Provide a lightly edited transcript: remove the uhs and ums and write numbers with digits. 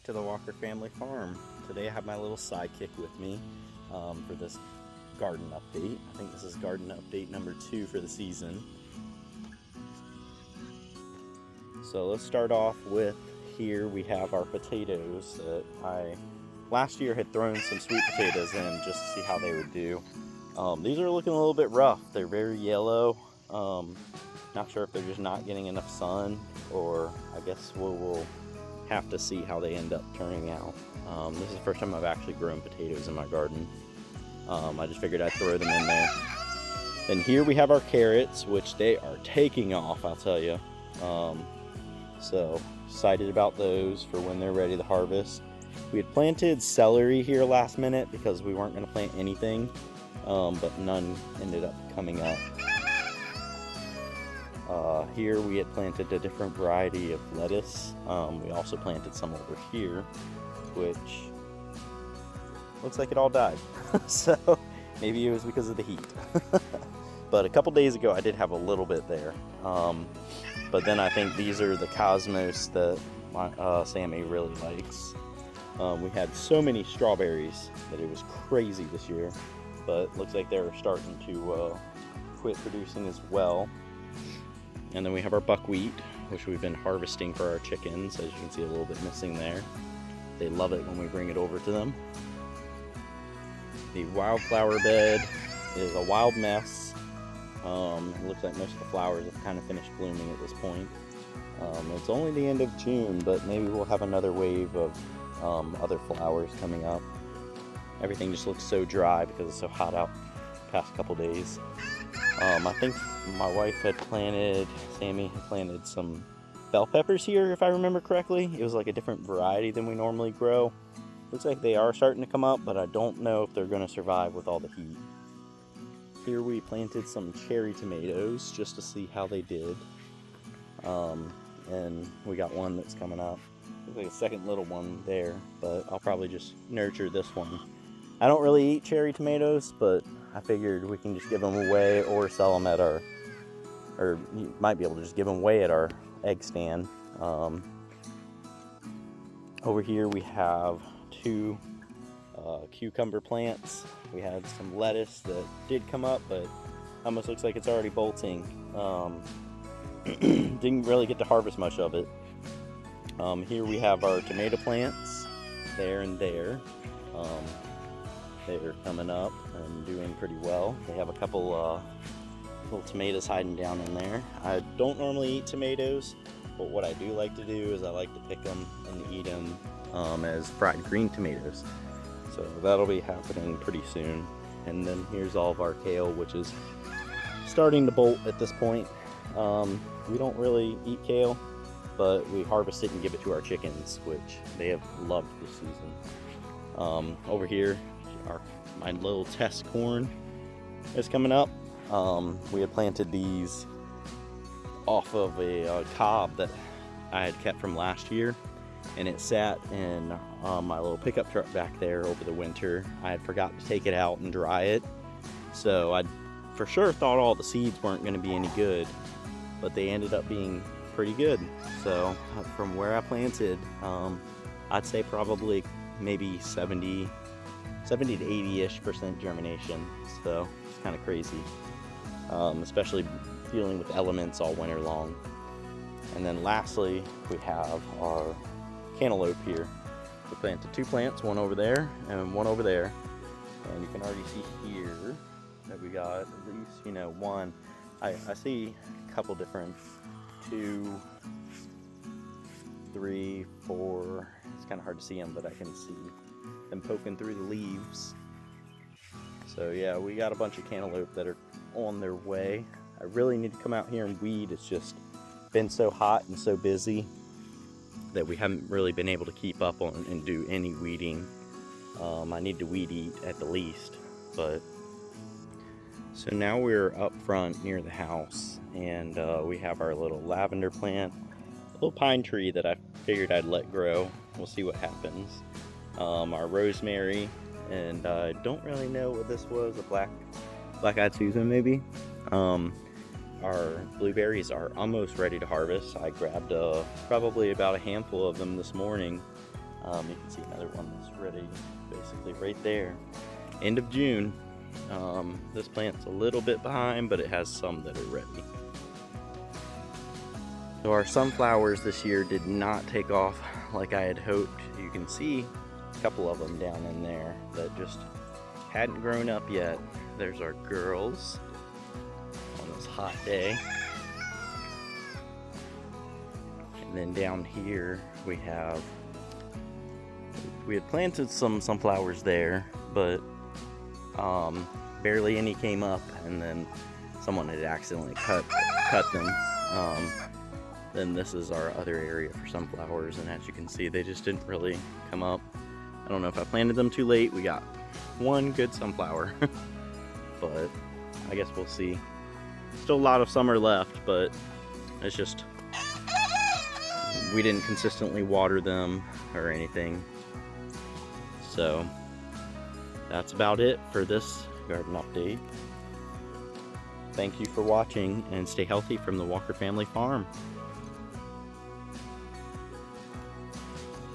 to the Walker family farm. Today I have my little sidekick with me for this garden update. I think this is garden update number 2 for the season. So let's start off with, here we have our potatoes that I last year had thrown some sweet potatoes in just to see how they would do. These are looking a little bit rough. They're very yellow. Not sure if they're just not getting enough sun, or I guess we'll have to see how they end up turning out. This is the first time I've actually grown potatoes in my garden. I just figured I'd throw them in there. And here we have our carrots, which they are taking off, I'll tell you. So excited about those for when they're ready to harvest. We had planted celery here last minute because we weren't going to plant anything, but none ended up coming up. Here we had planted a different variety of lettuce. We also planted some over here, which looks like it all died. So maybe it was because of the heat. But a couple days ago I did have a little bit there. But then I think these are the cosmos that Sammy really likes. We had so many strawberries that it was crazy this year, but looks like they're starting to quit producing as well. And then we have our buckwheat, which we've been harvesting for our chickens. As you can see, a little bit missing there. They love it when we bring it over to them. The wildflower bed is a wild mess. It looks like most of the flowers have kind of finished blooming at this point. It's only the end of June, but maybe we'll have another wave of other flowers coming up. Everything just looks so dry because it's so hot out the past couple days. I think my wife Sammy had planted some bell peppers here, if I remember correctly. It was like a different variety than we normally grow. Looks like they are starting to come up, but I don't know if they're going to survive with all the heat. Here we planted some cherry tomatoes just to see how they did. And we got one that's coming up. Looks like a second little one there, but I'll probably just nurture this one. I don't really eat cherry tomatoes, but I figured we can just give them away or sell them at our, or you might be able to just give them away at our egg stand. Over here we have 2 cucumber plants. We had some lettuce that did come up, but almost looks like it's already bolting. Didn't really get to harvest much of it. Here we have our tomato plants, there and there. They're coming up and doing pretty well. They have a couple little tomatoes hiding down in there. I don't normally eat tomatoes, but what I do like to do is I like to pick them and eat them as fried green tomatoes. So that'll be happening pretty soon. And then here's all of our kale, which is starting to bolt at this point. We don't really eat kale, but we harvest it and give it to our chickens, which they have loved this season. Over here, my little test corn is coming up. We had planted these off of a cob that I had kept from last year, and it sat in my little pickup truck back there over the winter. I had forgot to take it out and dry it, so I for sure thought all the seeds weren't going to be any good, but they ended up being pretty good. So from where I planted, I'd say probably maybe 70 to 80-ish% germination. So it's kind of crazy, especially dealing with elements all winter long. And then lastly, we have our cantaloupe here. We planted 2 plants, one over there and one over there. And you can already see here that we got at least, one. I see a couple different, 2, 3, 4. It's kind of hard to see them, but I can see them poking through the leaves. So yeah, we got a bunch of cantaloupe that are on their way. I really need to come out here and weed. It's just been so hot and so busy that we haven't really been able to keep up on and do any weeding. I need to weed eat at the least. But so now we're up front near the house, and we have our little lavender plant, a little pine tree that I figured I'd let grow. We'll see what happens. Our rosemary, and I don't really know what this was, a black-eyed Susan maybe. Our blueberries are almost ready to harvest. I grabbed probably about a handful of them this morning You can see another one that's ready, basically right there. End of June. This plant's a little bit behind, but it has some that are ready. So our sunflowers this year did not take off like I had hoped. You can see a couple of them down in there that just hadn't grown up yet. There's our girls on this hot day. And then down here we had planted some sunflowers there, but barely any came up, and then someone had accidentally cut them. Then this is our other area for sunflowers, and as you can see, they just didn't really come up. I don't know if I planted them too late. We got one good sunflower, but I guess we'll see. Still a lot of summer left, but it's just we didn't consistently water them or anything. So that's about it for this garden update. Thank you for watching, and stay healthy from the Walker Family Farm.